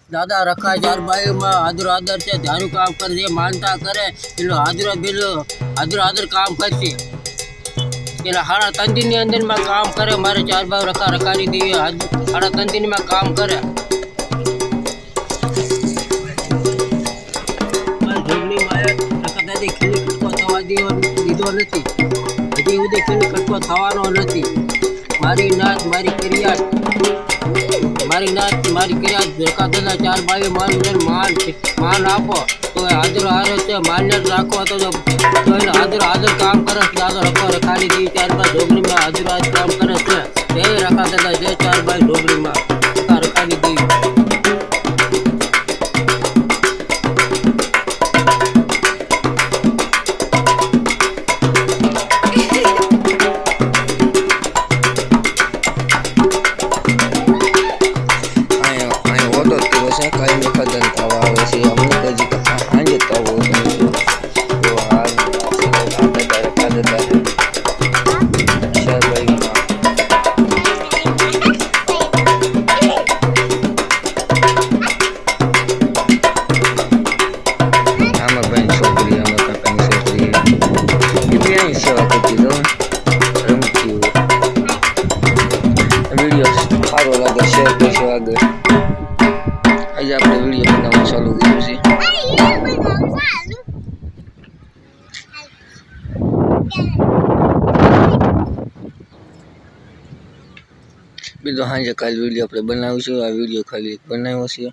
दादा रखा चार भाई में आदर आदर से झारू काम कर दे मानता करे बिलो आदर आदर काम करती પેલા હાડા 3 દિનની અંદર માં કામ કરે મારે ચાર ભાવ રખા રખાની દી હાડા 3 દિન માં કામ કરે મારી જોગની માએ રખા દાદી ખીલી કટકો થવા દીધો નથી હજી સુધી ખીલી કટકો થવાનો નથી મારી નાત મારી ક્રિયા રખા દાદા ચાર ભાઈ મારું માન આપો તો હાજર હારે છે માન્ય રાખો તો हाजर काम करे दादा रखो रखानी दी चार भाई डोगरी में हाजर काम करे जय रखा दादा जय चार भाई डोगरी में रखा रखानी दी आज आपने वीडियो बनाना चालू किया છે બીજો હાજે કાલ વિડિયો આપણે બનાવીશું આ વિડિયો ખાલી એક બનાવ્યો છે